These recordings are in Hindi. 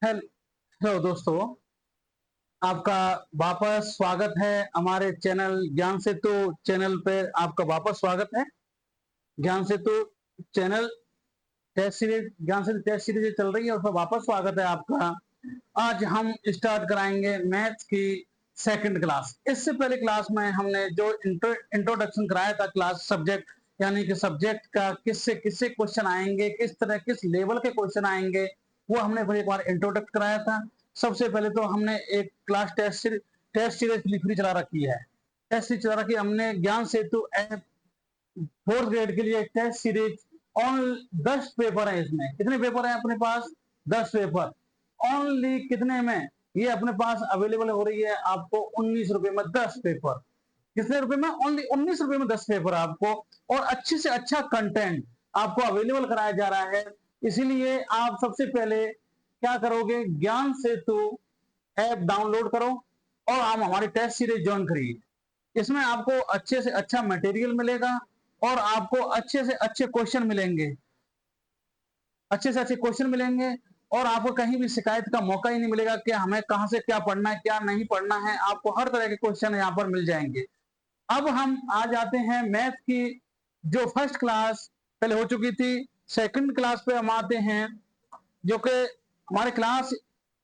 हेलो दोस्तों, आपका वापस स्वागत है हमारे चैनल ज्ञान सेतु चैनल पे। आपका वापस स्वागत है। ज्ञान सेतु चैनल टेस्ट सीरीज, ज्ञान सेतु टेस्ट सीरीज चल रही है, उसमें वापस स्वागत है आपका। आज हम स्टार्ट कराएंगे मैथ्स की सेकंड क्लास। इससे पहले क्लास में हमने जो इंट्रोडक्शन कराया था क्लास सब्जेक्ट, यानी कि सब्जेक्ट का किससे किससे क्वेश्चन आएंगे, किस तरह किस लेवल के क्वेश्चन आएंगे, वो हमने फिर एक बार इंट्रोडक्ट कराया था। सबसे पहले तो हमने एक क्लास टेस्ट सीरीज फ्री चला रखी है। टेस्ट सीरीज चला रखी है हमने ज्ञान सेतु ऐप फोर्थ ग्रेड के लिए टेस्ट सीरीज। ऑन 10 पेपर है। इसमें कितने पेपर है अपने पास? 10 पेपर। ओनली कितने में ये अपने पास अवेलेबल हो रही है? आपको 19 रुपए में 10 पेपर। कितने रुपए में? ओनली 19 रुपए में 10 पेपर आपको, और अच्छे से अच्छा कंटेंट आपको अवेलेबल कराया जा रहा है। इसीलिए आप सबसे पहले क्या करोगे? ज्ञान सेतु ऐप डाउनलोड करो और आप हमारी टेस्ट सीरीज ज्वाइन करिए। इसमें आपको अच्छे से अच्छा मटेरियल मिलेगा और आपको अच्छे से अच्छे क्वेश्चन मिलेंगे, अच्छे से अच्छे क्वेश्चन मिलेंगे, और आपको कहीं भी शिकायत का मौका ही नहीं मिलेगा कि हमें कहां से क्या पढ़ना है क्या नहीं पढ़ना है। आपको हर तरह के क्वेश्चन यहाँ पर मिल जाएंगे। अब हम आ जाते हैं मैथ की जो फर्स्ट क्लास पहले हो चुकी थी, सेकंड क्लास पे हम आते हैं, जो कि हमारे क्लास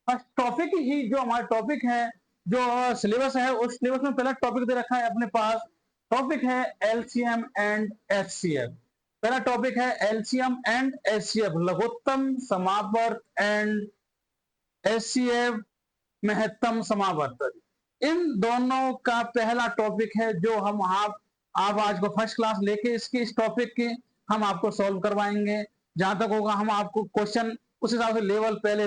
फर्स्ट टॉपिक ही जो हमारा टॉपिक है, जो सिलेबस है, उस सिलेबस में पहला टॉपिक दे रखा है अपने पास। टॉपिक है एलसीएम एंड एचसीएफ। पहला टॉपिक है एलसीएम एंड एचसीएफ, लघुत्तम समावर्त एंड एचसीएफ महत्तम समावर्त। इन दोनों का पहला टॉपिक है जो हम आप आज को फर्स्ट क्लास लेके इसके इस टॉपिक के हम आपको सॉल्व करवाएंगे। जहां तक होगा हम आपको क्वेश्चन उस हिसाब से लेवल पहले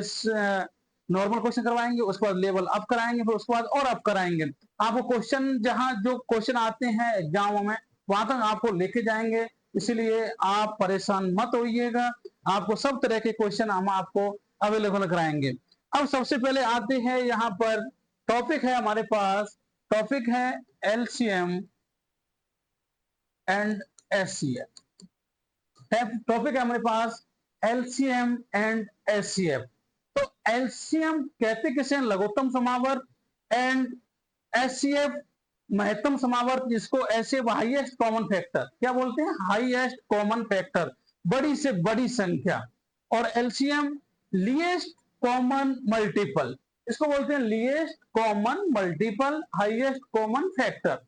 नॉर्मल क्वेश्चन करवाएंगे, उसके बाद लेवल अप कराएंगे, फिर उसके बाद और अप कराएंगे। आपको क्वेश्चन जहां जो क्वेश्चन आते हैं एग्जामों में वहां तक आपको लेके जाएंगे। इसलिए आप परेशान मत होइएगा, आपको सब तरह के क्वेश्चन हम आपको अवेलेबल कराएंगे। अब सबसे पहले आते हैं यहाँ पर, टॉपिक है हमारे पास, टॉपिक है एलसीएम एंड एचसीएफ। टॉपिक है हमारे पास एलसीएम एंड एचसीएफ। तो एलसीएम कहते किसे हैं? लघुत्तम समावर्त। एंड एचसीएफ महत्तम समावर्त, जिसको ऐसे हाईएस्ट कॉमन फैक्टर क्या बोलते हैं? हाईएस्ट कॉमन फैक्टर, बड़ी से बड़ी संख्या। और एलसीएम लीएस्ट कॉमन मल्टीपल, इसको बोलते हैं least common multiple, highest common factor.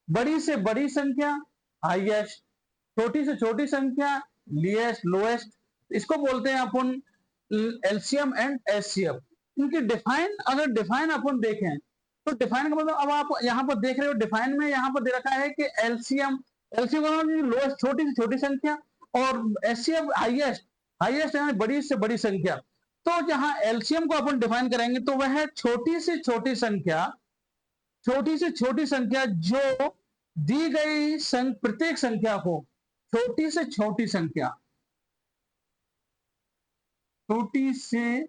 बड़ी से बड़ी संख्या हाईएस्ट, छोटी से छोटी संख्या लीएस्ट लोएस्ट, इसको बोलते हैं अपन एलसीएम एंड एचसीएफ। इनकी डिफाइन अगर डिफाइन अपन देखें तो डिफाइन का मतलब, अब आप यहाँ पर देख रहे हो डिफाइन में यहाँ पर दे रखा है कि एलसीएम, एलसीएम लोएस्ट छोटी से छोटी संख्या, और एचसीएफ हाईएस्ट, हाईएस्ट यानी बड़ी से बड़ी संख्या। तो जहां एलसीएम को अपन डिफाइन करेंगे तो वह है छोटी से छोटी संख्या, छोटी से छोटी संख्या जो दी गई प्रत्येक संख्या को, छोटी से छोटी संख्या, छोटी से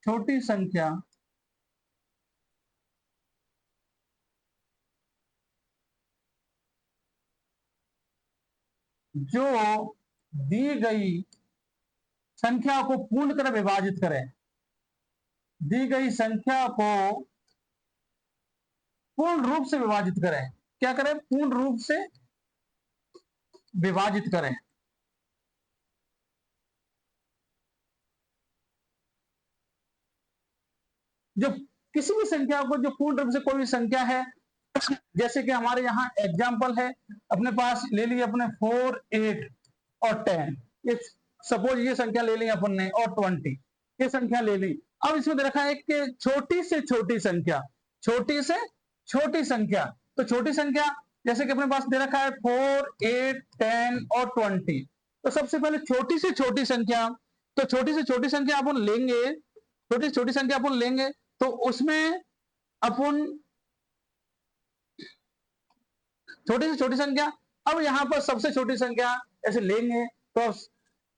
छोटी संख्या जो दी गई संख्या को पूर्णतः विभाजित करें, दी गई संख्या को पूर्ण रूप से विभाजित करें। क्या करें? पूर्ण रूप से विभाजित करें। जो किसी भी संख्या को जो पूर्ण रूप से कोई भी संख्या है, जैसे कि हमारे यहाँ एग्जाम्पल है अपने पास, ले ली अपने 4, 8 और 10। ये सपोज ये संख्या ले ली अपन ने, और 20 ये संख्या ले ली। अब इसमें दे रखा है कि छोटी से छोटी संख्या, छोटी से छोटी संख्या। तो छोटी संख्या जैसे कि अपने पास दे रखा है 4, 8, 10 और 20। तो सबसे पहले छोटी से छोटी संख्या, तो छोटी से छोटी संख्या अपन लेंगे, छोटी से छोटी संख्या अपन लेंगे, तो उसमें अपन छोटी से छोटी संख्या, अब यहां पर सबसे छोटी संख्या ऐसे लेंगे तो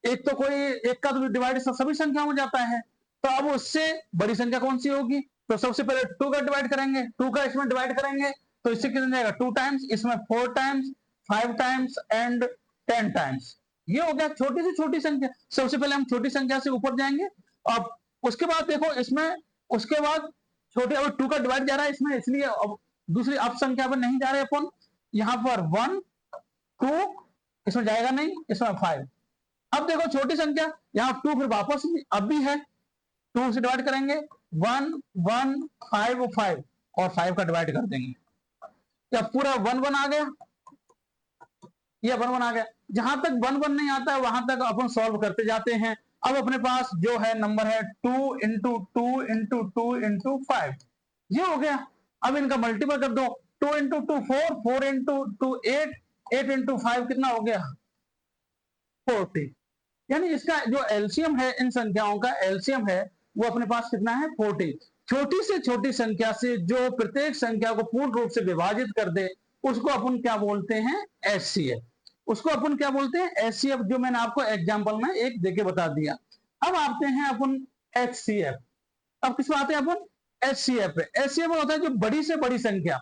एक तो कोई एक का तो डिवाइड सभी संख्या हो जाता है, तो अब उससे बड़ी संख्या कौन सी होगी? तो सबसे पहले 2 का डिवाइड करेंगे, 2 का इसमें डिवाइड करेंगे तो इससे कितना जाएगा? 2 टाइम्स, इसमें 4 टाइम्स, 5 टाइम्स एंड 10 टाइम्स। ये हो गया छोटी से छोटी संख्या। सबसे पहले हम छोटी संख्या से ऊपर जाएंगे। अब उसके बाद देखो इसमें, उसके बाद छोटे, और 2 का डिवाइड जा रहा है इसमें, इसलिए अब दूसरी अब संख्या पर नहीं जा रहे अपन, यहां पर 1 2 इसमें जाएगा नहीं, इसमें 5। अब देखो छोटी संख्या, यहाँ 2 फिर वापस अब भी है, 2 से डिवाइड करेंगे, 1 1 5 5 और 5 का डिवाइड कर देंगे, या पूरा 1 1 आ गया, ये 1 1 आ गया। जहां तक 1 1 नहीं आता है वहां तक अपन सॉल्व करते जाते हैं। अब अपने पास जो है नंबर है 2 इंटू 2 इंटू 2 इंटू 5, ये हो गया। अब इनका मल्टीपल कर दो, 2 इंटू 2 4, 4 इंटू 2 8, 8 इंटू 5 कितना हो गया 40। यानी इसका जो एलसीएम है, इन संख्याओं का एलसीएम है वो अपने पास कितना है 40। छोटी से छोटी संख्या से जो प्रत्येक संख्या को पूर्ण रूप से विभाजित कर दे उसको अपन क्या बोलते हैं एचसीएफ, उसको अपन क्या बोलते हैं एचसीएफ, जो मैंने आपको एग्जांपल में एक देके बता दिया। अब आते हैं अपन एचसीएफ। अब किस आते हैं अपन एचसीएफ पे। एचसीएफ होता है जो बड़ी से बड़ी संख्या,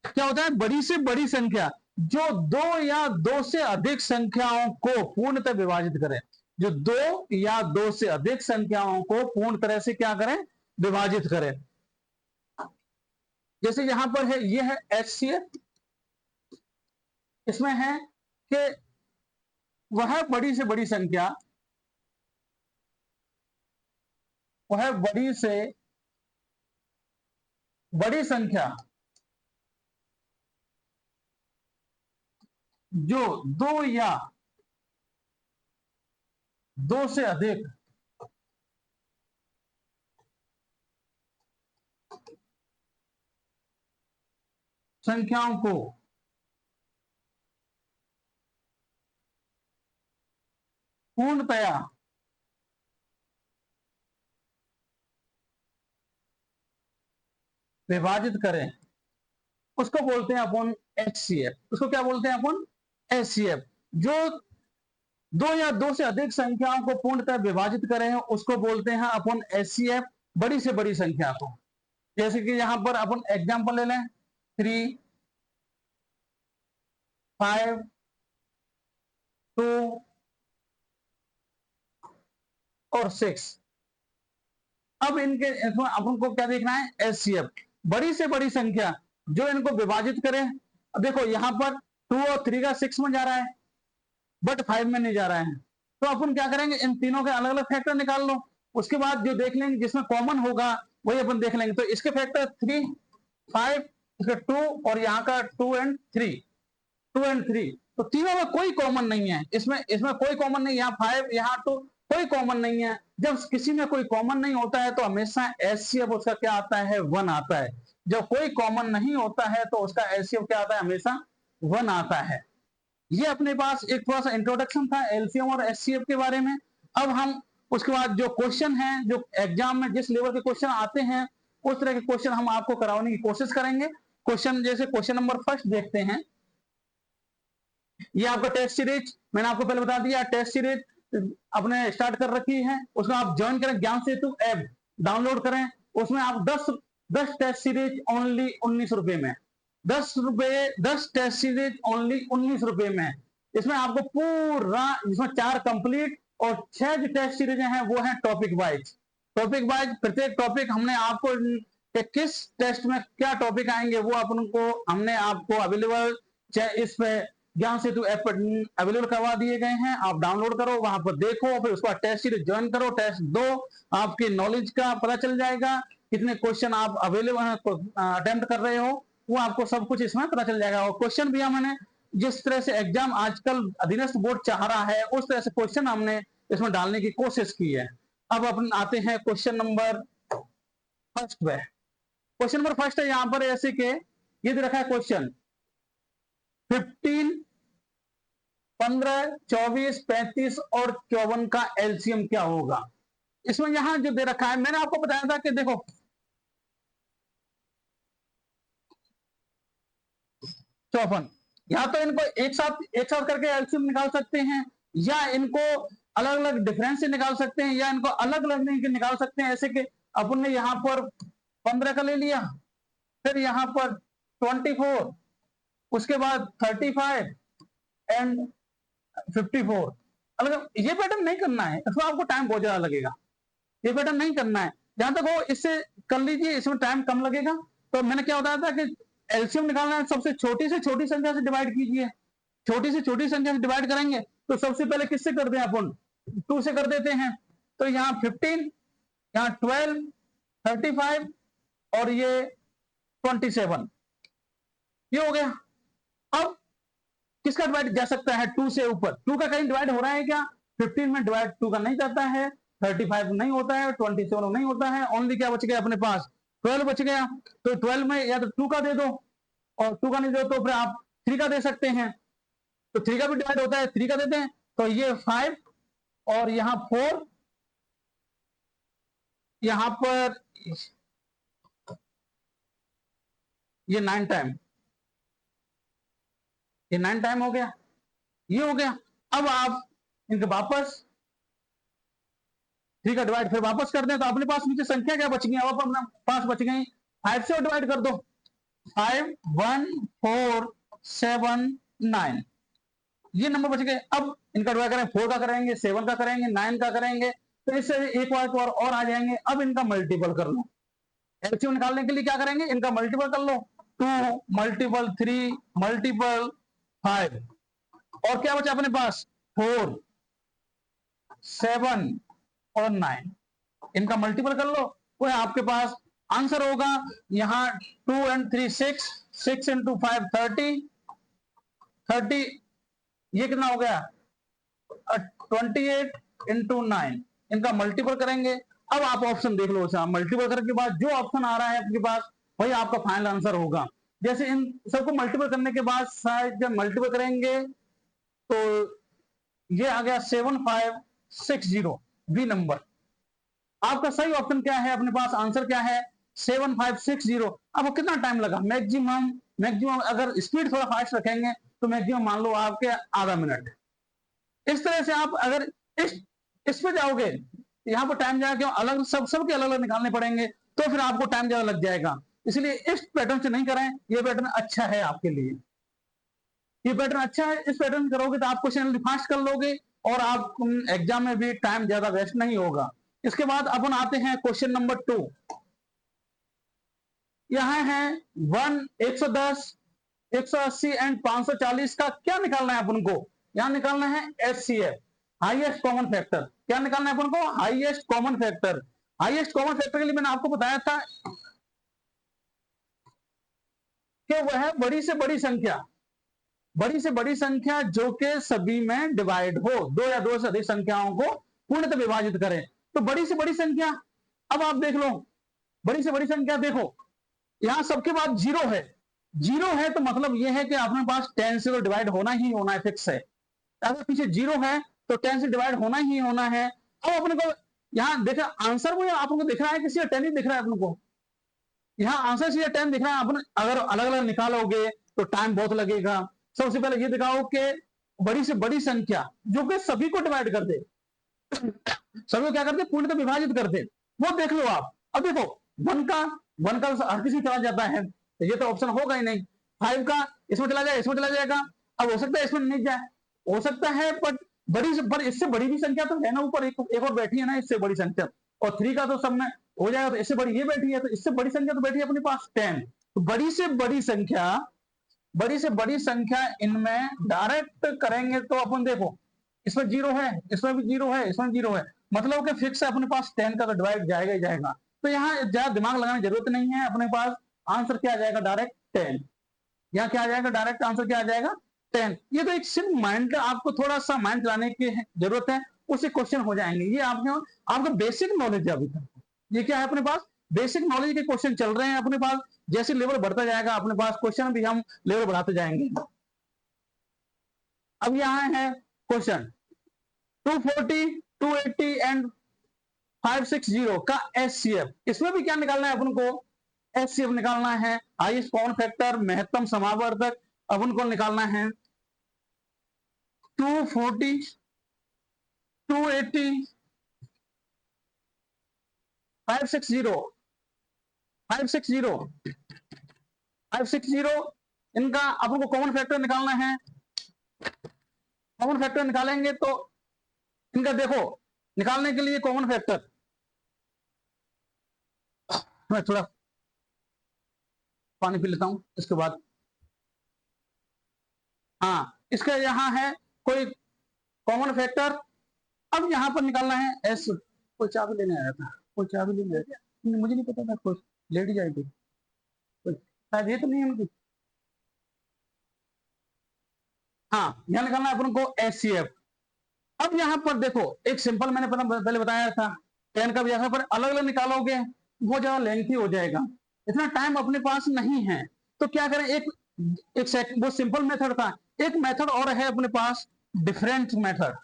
क्या होता है बड़ी से बड़ी संख्या जो 2 या 2 से अधिक संख्याओं को पूर्णतः विभाजित करे, जो 2 या 2 से अधिक संख्याओं को पूर्ण तरह से क्या करें विभाजित करें। जैसे यहां पर है, ये है एचसीएफ, इसमें है कि वह बड़ी से बड़ी संख्या, वह बड़ी से बड़ी संख्या जो 2 या 2 से अधिक संख्याओं को पूर्णतया विभाजित करें उसको बोलते हैं अपन एचसीएफ। उसको क्या बोलते हैं अपन एचसीएफ। जो 2 या 2 से अधिक संख्याओं को पूर्णतः विभाजित करें उसको बोलते हैं अपन एचसीएफ, बड़ी से बड़ी संख्या को। जैसे कि यहां पर अपन एग्जांपल ले लें 3 5 2 और 6। अब इनके अपन को क्या देखना है एचसीएफ, बड़ी से बड़ी संख्या जो इनको विभाजित करें। अब देखो यहां पर 2 और 3 का 6 में जा रहा है बट 5 में नहीं जा रहा है, तो अपन क्या करेंगे इन तीनों के अलग अलग फैक्टर निकाल लो, उसके बाद जो देख लेंगे जिसमें कॉमन होगा वही अपन देख लेंगे। तो इसके फैक्टर 3 5, इसका 2 और यहाँ का 2 एंड 3, 2 एंड 3, तो तीनों में कोई कॉमन नहीं है, इसमें कोई कॉमन नहीं, यहाँ 5 यहाँ 2 कोई कॉमन नहीं है। जब किसी में कोई कॉमन नहीं होता है तो हमेशा एचसीएफ उसका क्या आता है 1 आता है। जब कोई कॉमन नहीं होता है तो उसका एचसीएफ क्या आता है हमेशा 1 आता है। ये अपने पास एक थोड़ा सा इंट्रोडक्शन था एलसीएम और एचसीएफ के बारे में। अब हम उसके बाद जो क्वेश्चन है, जो एग्जाम में जिस लेवल के क्वेश्चन आते हैं उस तरह के क्वेश्चन हम आपको कराने की कोशिश करेंगे। क्वेश्चन जैसे क्वेश्चन नंबर फर्स्ट देखते हैं। ये आपका टेस्ट सीरीज मैंने आपको पहले बता दिया, टेस्ट सीरीज अपने स्टार्ट कर रखी है, उसमें आप ज्वाइन करें, ज्ञान सेतु ऐप डाउनलोड करें, उसमें आप 10 टेस्ट सीरीज ओनली 19 रुपए में, 10 टेस्ट सीरीज ओनली 19 रुपए में। इसमें आपको पूरा, इसमें 4 कंप्लीट और 6 जो टेस्ट सीरीज हैं वो हैं टॉपिक वाइज। टॉपिक वाइज प्रत्येक टॉपिक हमने आपको कि किस टेस्ट में क्या टॉपिक आएंगे वो अपन को हमने आपको अवेलेबल इस पे ज्ञान सेतु ऐप पर अवेलेबल करवा दिए गए हैं। आप डाउनलोड करो, वहां पर देखो, फिर उसका टेस्ट सीरीज ज्वाइन करो, टेस्ट दो, आपकी नॉलेज का पता चल जाएगा, कितने क्वेश्चन आप अवेलेबल अटेम्प्ट कर रहे हो वो आपको सब कुछ इसमें पता चल जाएगा। और क्वेश्चन भी हमने जिस तरह से एग्जाम आजकल अधीनस्थ बोर्ड चाह रहा है उस तरह से क्वेश्चन हमने इसमें डालने की कोशिश की है। अब अपन आते हैं क्वेश्चन नंबर फर्स्ट पे। क्वेश्चन नंबर फर्स्ट है यहां पर ऐसे के ये दे रखा है क्वेश्चन 15 15 24 35 और 54 का एलसीएम क्या होगा। इसमें यहां जो दे रखा है मैंने आपको बताया था कि देखो 54, या तो इनको एक साथ करके एलसीएम निकाल सकते हैं, या इनको अलग अलग डिफरेंस से निकाल सकते हैं, या इनको अलग अलग नहीं निकाल सकते हैं। ऐसे कि अपन ने यहां पर 15 का ले लिया, फिर यहां पर 24, उसके बाद 35 एंड 54। अलग ये पैटर्न नहीं करना है, इसमें आपको टाइम बहुत ज्यादा लगेगा। ये पैटर्न नहीं करना है। जहां तक हो इससे कर लीजिए, इसमें टाइम कम लगेगा। तो मैंने क्या बताया था कि एलसीएम निकालना है, सबसे छोटी से छोटी संख्या से डिवाइड कीजिए। छोटी से छोटी संख्या से डिवाइड करेंगे तो सबसे पहले किससे कर दें अपन, 2 से कर देते हैं। तो यहाँ 15, यहाँ 12, 35 और ये 27, ये हो गया। अब किसका डिवाइड जा सकता है 2 से ऊपर, 2 का कहीं डिवाइड हो रहा है क्या, 15 में डिवाइड 2 का नहीं जाता है, 35 नहीं होता है, 27 नहीं होता है, ओनली क्या बच गया अपने पास 12 बच गया। तो 12 में या तो 2 का दे दो, और 2 का नहीं दो तो फिर आप 3 का दे सकते हैं। तो 3 का भी डिवाइड होता है, 3 का देते हैं। तो ये 5 और यहाँ 4, यहाँ पर ये 9 टाइम, ये 9 टाइम हो गया, ये हो गया। अब आप इनके वापस 3 का डिवाइड फिर वापस कर दें तो अपने पास नीचे संख्या क्या बच गई, अब अपने पास बच गई 5 से डिवाइड कर दो, 5, 1, 4, 7, 9, ये नंबर बच गए। अब इनका डिवाइड करें, 4 का करेंगे, 7 का करेंगे, 9 का करेंगे, तो इससे एक बार और आ जाएंगे। अब इनका मल्टीपल कर लो, एलसीएम निकालने के लिए क्या करेंगे, इनका मल्टीपल कर लो, 2 मल्टीपल 3 मल्टीपल 5, और क्या बचा अपने पास 4, 7 और 9, इनका मल्टीपल कर लो, वो आपके पास आंसर होगा यहाँ 2 and 3 6, 6 into 5 30, 30, ये कितना हो गया 28 into 9, इनका मल्टीपल करेंगे। अब आप ऑप्शन देख लो, मल्टीपल करने के बाद जो ऑप्शन आ रहा है आपके पास वही आपका फाइनल आंसर होगा। जैसे इन सबको मल्टीपल करने के बाद शायद जब मल्टीपल करेंगे तो ये आ गया 7560 बी नंबर। आपका सही ऑप्शन क्या है, अपने पास आंसर क्या है 7560। अब कितना टाइम लगा, मैक्सिमम अगर स्पीड थोड़ा फास्ट रखेंगे तो मैक्सिमम मान लो आपके आधा मिनट। इस तरह से आप अगर इस पे जाओगे, यहाँ पर टाइम जाएगा, क्यों अलग सबके अलग अलग निकालने पड़ेंगे, तो फिर आपको टाइम ज्यादा लग जाएगा। इसलिए इस पैटर्न से नहीं करें, ये पैटर्न अच्छा है आपके लिए, ये पैटर्न अच्छा है। इस पैटर्न करोगे तो आप क्वेश्चन फास्ट कर लोगे और आप एग्जाम में भी टाइम ज्यादा वेस्ट नहीं होगा। इसके बाद अपन आते हैं क्वेश्चन नंबर 2। यहाँ है 110, 180 एंड 540 का क्या निकालना है अपन को, यहां निकालना है HCF, हाईएस्ट कॉमन फैक्टर। क्या निकालना है अपन को, highest common factor. Highest common factor के लिए मैंने आपको बताया था कि वह बड़ी से बड़ी संख्या, बड़ी से बड़ी संख्या जो कि सभी में डिवाइड हो, 2 या 2 से अधिक संख्याओं को पूर्णतः विभाजित करें। तो बड़ी से बड़ी संख्या, अब आप देख लो, बड़ी से बड़ी संख्या देखो, यहां सबके बाद 0 है, 0 है तो मतलब यह है कि अपने पास 10 से तो डिवाइड होना ही होना है, फिक्स है। अगर पीछे 0 है तो 10 से डिवाइड होना ही होना है। अब अपने को यहां देखा आंसर वो आपको दिख रहा है, किसी 10 ही दिख रहा है अपने को, यहाँ आंसर सीधा 10 दिख रहा है। अपन अगर अलग अलग निकालोगे तो टाइम बहुत लगेगा। सबसे पहले ये दिखाओ कि बड़ी से बड़ी संख्या जो कि सभी को डिवाइड कर दे, सभी को क्या करते पूर्णतः विभाजित कर दे, वो देख लो आप। अब देखो 1 का हर किसी चला जाता है, तो ये तो ऑप्शन होगा ही नहीं। 5 का इसमें चला जाए, इसमें चला जाएगा, अब हो सकता है इसमें नहीं जाए, हो सकता है, बट बड़ी से बड़ी, इससे बड़ी भी संख्या तो है ना, ऊपर एक और बैठी है ना इससे बड़ी संख्या, और 3 का तो सब में हो जाएगा, तो इससे बड़ी ये बैठी है, तो इससे बड़ी संख्या तो बैठी है अपने पास 10। तो बड़ी से बड़ी संख्या, बड़ी से बड़ी संख्या इनमें डायरेक्ट करेंगे तो अपन देखो इसमें 0 है, इसमें भी 0 है, इसमें 0 है, मतलब कि फिक्स है अपने पास 10 का तो डिवाइड जाएगा ही जाएगा। तो यहाँ ज्यादा दिमाग लगाने की जरूरत नहीं है, अपने पास आंसर क्या आ जाएगा डायरेक्ट 10। यहाँ क्या आ जाएगा डायरेक्ट आंसर क्या आ जाएगा 10। ये तो एक सिर्फ माइंड, आपको थोड़ा सा माइंड चलाने की जरूरत है, उससे क्वेश्चन हो जाएंगे। ये आपका बेसिक नॉलेज है अभी तक, ये क्या है अपने पास बेसिक नॉलेज के क्वेश्चन चल रहे हैं अपने पास। जैसे लेवल बढ़ता जाएगा अपने पास क्वेश्चन भी हम लेवल बढ़ाते जाएंगे। अब यहाँ है क्वेश्चन 240, 280 एंड 560 का HCF। इसमें भी क्या निकालना है अपन को, HCF निकालना है, हाईएस्ट कॉमन फैक्टर, महत्तम समावर्तक। अपन को निकालना है 240, 280, 560, 560, 560, इनका अपन को कॉमन फैक्टर निकालना है। कॉमन फैक्टर निकालेंगे तो इनका देखो, निकालने के लिए कॉमन फैक्टर मैं थोड़ा पानी पी लेता हूं इसके बाद। हाँ, इसका यहाँ है कोई कॉमन फैक्टर। अब यहाँ पर निकालना है एस। कोई चाबी लेने आया था, कोई चाबी लेने आया था, मुझे नहीं पता था, कोई लेडी जाएगी, शायद ये तो नहीं है उनकी। हाँ, यहाँ निकालना है अपन को एस सी एफ। अब यहाँ पर देखो, एक सिंपल मैंने पहले बताया था, 10 का भी ऐसा, पर अलग अलग निकालोगे बहुत ज्यादा लेंथी हो जाएगा, इतना टाइम अपने पास नहीं है। तो क्या करें, एक वो सिंपल मेथड था, एक मेथड और है अपने पास, different method.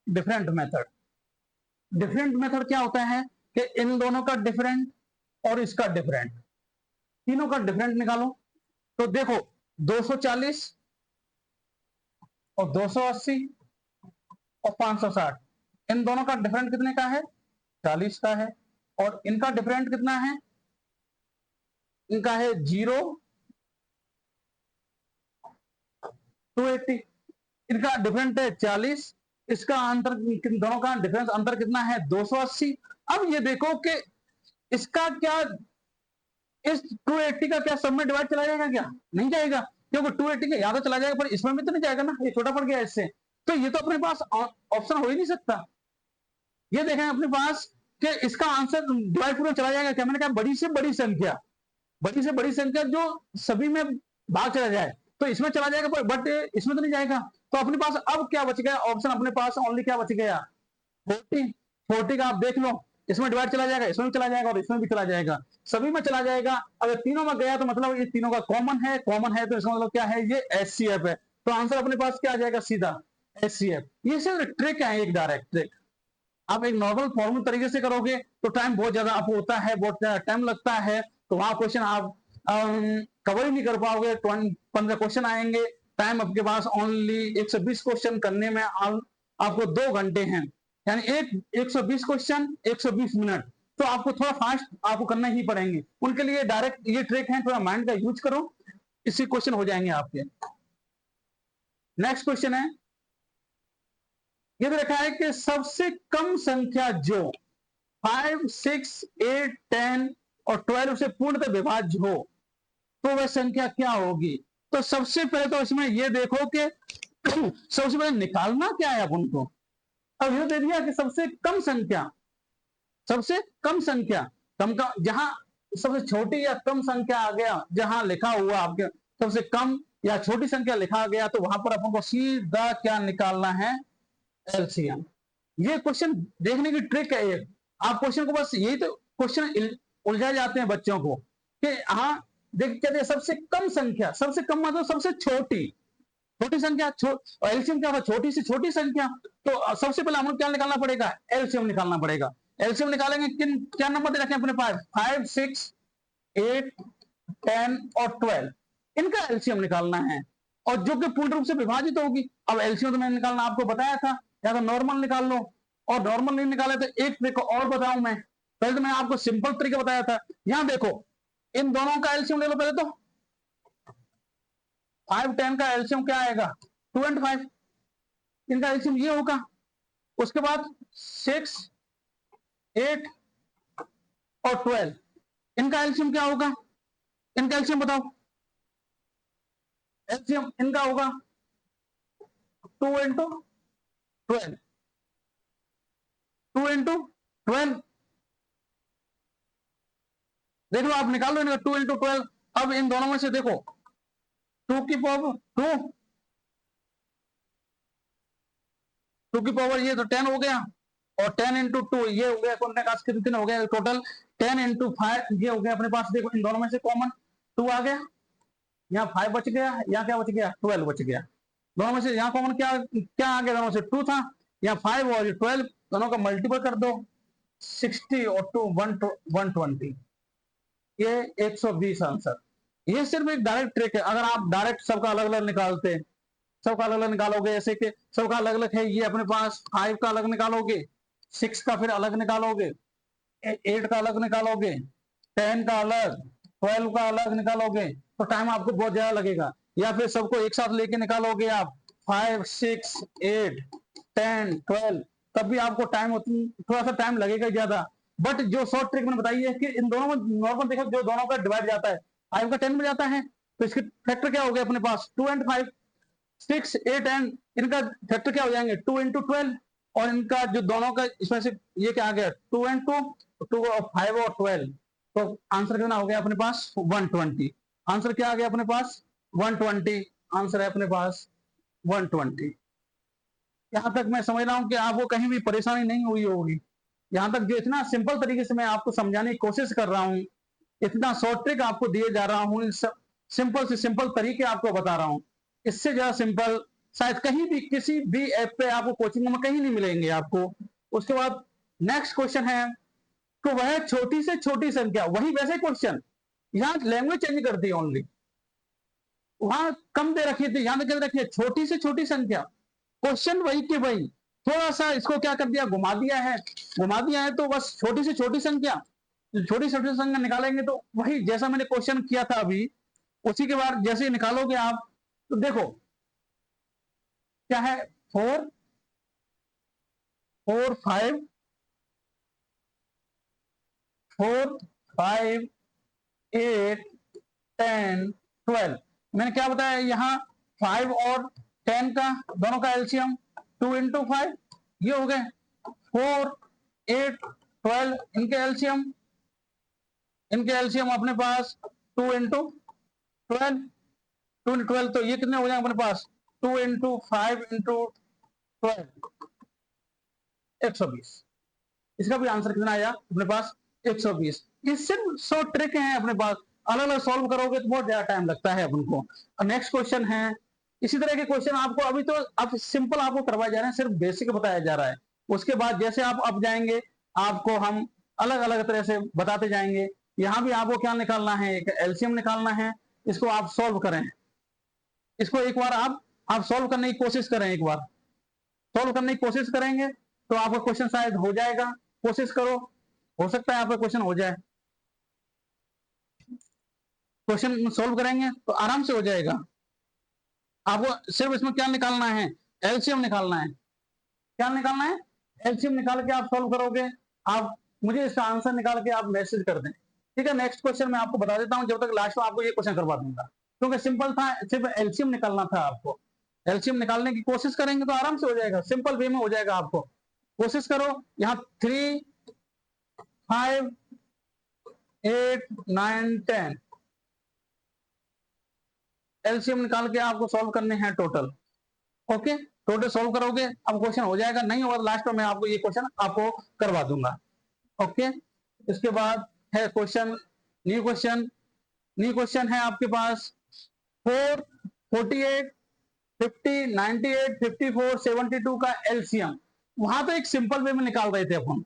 Different method, different method क्या होता है कि इन दोनों का डिफरेंट और इसका डिफरेंट, तीनों का डिफरेंट निकालो। तो देखो 240 और 280 और 560, इन दोनों का डिफरेंट कितने का है, 40 का है। और इनका डिफरेंट कितना है, इनका है 0 280, इनका डिफरेंट है 40, इसका अंतर, दोनों का डिफरेंस अंतर कितना है 280। अब ये देखो कि इसका क्या, इस 280 का क्या सब में डिवाइड चला जाएगा क्या, नहीं जाएगा, क्योंकि 280 का यहां तो चला जाएगा पर इसमें भी तो नहीं जाएगा ना, ये छोटा पड़ गया इससे। तो ये तो अपने पास ऑप्शन हो ही नहीं सकता। ये देखें अपने पास कि इसका आंसर डिवाइड पूरा चला जाएगा क्या, मैंने कहा बड़ी से बड़ी संख्या, बड़ी से बड़ी संख्या जो सभी में भाग चला जाए, तो इसमें चला जाएगा बट इसमें तो नहीं जाएगा। तो अपने पास अब क्या बच गया ऑप्शन, अपने पास ओनली क्या बच गया, 40। 40 का आप देख लो, इसमें डिवाइड चला जाएगा, इसमें भी चला जाएगा और इसमें भी चला जाएगा, सभी में चला जाएगा। अगर तीनों में गया तो मतलब ये तीनों का कॉमन है, कॉमन है तो इसका मतलब क्या है, ये एचसीएफ है। तो आंसर अपने पास क्या आ जाएगा, सीधा एचसीएफ। ये सिर्फ ट्रिक है, एक डायरेक्ट ट्रिक। आप एक नॉर्मल फॉर्मल तरीके से करोगे तो टाइम बहुत ज्यादा आपको होता है, बहुत ज्यादा टाइम लगता है, तो वहां क्वेश्चन आप कवर ही नहीं कर पाओगे। 15 क्वेश्चन आएंगे, टाइम आपके पास ओनली 120 क्वेश्चन करने में आपको 2 घंटे हैं, यानी 120 क्वेश्चन 120 मिनट। तो आपको थोड़ा फास्ट आपको करना ही पड़ेंगे, उनके लिए डायरेक्ट ये ट्रिक है, थोड़ा माइंड का यूज करो, इससे क्वेश्चन हो जाएंगे आपके। नेक्स्ट क्वेश्चन है, ये भी रखा है कि सबसे कम संख्या जो 5, 6, 8, 10 और 12 से पूर्णतः विभाज्य हो तो वह संख्या क्या होगी। तो सबसे पहले तो इसमें ये देखो कि सबसे पहले निकालना क्या है अपन को। अब ये दे दिया कि सबसे कम संख्या, सबसे कम संख्या, कम का जहां सबसे छोटी या कम संख्या आ गया, जहां लिखा हुआ आपके सबसे कम या छोटी संख्या लिखा गया, तो वहां पर अपन को सीधा क्या निकालना है, एलसीएम। ये क्वेश्चन देखने की ट्रिक है एक। आप क्वेश्चन को बस यही तो क्वेश्चन उलझा जाते हैं बच्चों को कि हाँ देख कहते हैं सबसे कम संख्या, सबसे कम मतलब सबसे छोटी, छोटी संख्या और एलसीएम क्या होता है, छोटी से छोटी संख्या। तो सबसे पहले हमें क्या निकालना पड़ेगा, एलसीएम निकालना पड़ेगा। एलसीएम निकालेंगे, किन क्या नंबर दे रखे हैं अपने पास, 5, 6, 8, 10 और 12, इनका एलसीएम निकालना है, और जो कि पूर्ण रूप से विभाजित होगी। अब एलसीएम तो मैंने निकालना आपको बताया था, या तो नॉर्मल निकाल लो, और नॉर्मल नहीं निकाले तो एक ट्रिक और बताऊं मैं। पहले तो मैंने आपको सिंपल तरीका बताया था, यहां देखो इन दोनों का एलसीएम ले लो पहले तो। 5, 10 का एलसीएम क्या आएगा, 2 and 5, इनका एलसीएम ये होगा। उसके बाद 6, 8 और 12, इनका एलसीएम क्या होगा, इनका एलसीएम बताओ। एलसीएम इनका होगा 2 into 12, 2 into 12, देख लो आप निकाल लो इनका 2 into 12। अब इन दोनों में से देखो 2 की पावर 2 की पावर ये तो 10 हो गया, और 10 into 2 ये हो गया, कितने हो गया टोटल, 10 into 5 ये हो गया अपने पास। देखो इन दोनों में से कॉमन 2 आ गया, यहाँ 5 बच गया, यहाँ क्या बच गया, 12 बच गया। दोनों में से यहाँ कॉमन क्या क्या आ गया, दोनों से 2 था, यहाँ 5 और 12, दोनों का मल्टीपल कर दो, 60 और 2 120, ये 120 आंसर। ये सिर्फ एक डायरेक्ट ट्रिक है। अगर आप डायरेक्ट सबका अलग अलग निकालते, सबका अलग अलग निकालोगे, जैसे कि सबका अलग अलग है, ये अपने पास 5 का अलग निकालोगे, 6 का फिर अलग निकालोगे, 8 का अलग निकालोगे, 10 का अलग, 12 का अलग निकालोगे, तो टाइम आपको बहुत ज्यादा लगेगा। या फिर सबको एक साथ लेके निकालोगे आप, 5, 6, 8, 10, 12, तब भी आपको टाइम थोड़ा सा टाइम लगेगा ज्यादा। बट जो शॉर्ट ट्रिक मैंने बताई है कि इन दोनों में नॉर्मल देखो, जो दोनों का डिवाइड जाता है 5 का 10 में जाता है, तो इसके फैक्टर क्या हो गया अपने पास 2 and 5, 6, 8 एंड इनका फैक्टर क्या हो जाएंगे 2 into 12, और इनका जो दोनों का इसमें से ये क्या आ गया 2 and 2, 2 और 5 और 12, तो आंसर कितना हो गया अपने पास 120। आंसर क्या आ गया अपने पास 120, आंसर है अपने पास 120। यहां तक मैं समझ रहा हूं कि आपको कहीं भी परेशानी नहीं हुई होगी। यहां तक जो इतना सिंपल तरीके से मैं आपको समझाने की कोशिश कर रहा हूं, इतना शॉर्ट ट्रिक आपको दिए जा रहा हूं, सिंपल से सिंपल तरीके आपको बता रहा हूं, इससे ज्यादा सिंपल शायद कहीं भी किसी भी ऐप पे आपको कोचिंग में कहीं नहीं मिलेंगे आपको। उसके बाद नेक्स्ट क्वेश्चन है, तो वह छोटी से छोटी संख्या, वही वैसे क्वेश्चन, यहाँ लैंग्वेज चेंज कर दी ओनली, वहां कम दे रखी थी, यहां दे रखी है छोटी से छोटी संख्या, क्वेश्चन वही के वही, थोड़ा सा इसको क्या कर दिया घुमा दिया है, घुमा दिया है, तो बस छोटी से छोटी संख्या, छोटी छोटी संख्या निकालेंगे तो वही जैसा मैंने क्वेश्चन किया था अभी, उसी के बाद जैसे निकालोगे आप, तो देखो क्या है 4, 4, 5, 4, 5, 8, 10, 12, मैंने क्या बताया यहाँ 5 और 10 का दोनों का एलसीएम 2 into 5, ये हो गए 4, 8, 12, इनके एलसीएम अपने पास 2 into 12, 2 into 12, तो ये कितने हो जाएंगे अपने पास 2 into 5 into 12, 120। इसका भी आंसर कितना आया अपने पास 120। ये सिर्फ 100 ट्रिक है अपने पास, अलग अलग सॉल्व करोगे तो बहुत ज्यादा टाइम लगता है अपन को। नेक्स्ट क्वेश्चन है, इसी तरह के क्वेश्चन आपको अभी तो अब सिंपल आपको करवाए जा रहे हैं, सिर्फ बेसिक बताया जा रहा है। उसके बाद जैसे आप अब जाएंगे आपको हम अलग अलग तरह से बताते जाएंगे। यहाँ भी आपको क्या निकालना है, एक एलसीएम निकालना है, इसको आप सॉल्व करें, इसको एक बार आप सॉल्व करने की कोशिश करें, एक बार सॉल्व करने की कोशिश करेंगे तो आपका क्वेश्चन शायद हो जाएगा। कोशिश करो, हो सकता है आपका क्वेश्चन हो जाए, क्वेश्चन सॉल्व करेंगे तो आराम से हो जाएगा। आपको सिर्फ इसमें क्या निकालना है, एलसीएम निकालना है। क्या निकालना है, एलसीएम निकाल के आप सॉल्व करोगे, आप मुझे इसका आंसर निकाल के आप मैसेज कर दें, ठीक है। नेक्स्ट क्वेश्चन मैं आपको बता देता हूं, जब तक लास्ट में आपको ये क्वेश्चन करवा दूंगा, क्योंकि सिंपल था, सिर्फ एलसीएम निकालना था आपको। एलसीएम निकालने की कोशिश करेंगे तो आराम से हो जाएगा, सिंपल वे में हो जाएगा। आपको कोशिश करो, यहाँ 3, 5, 8, 9, 10 एलसीएम निकाल के आपको सॉल्व करने हैं टोटल। ओके, टोटल सॉल्व करोगे अब क्वेश्चन हो जाएगा, नहीं होगा लास्ट में मैं आपको ये क्वेश्चन आपको करवा दूंगा। ओके, इसके बाद है क्वेश्चन, न्यू क्वेश्चन है आपके पास 4, 48, 50, 98, 54, 72 का एलसीएम। वहां तो एक सिंपल वे में निकाल रहे थे अपन,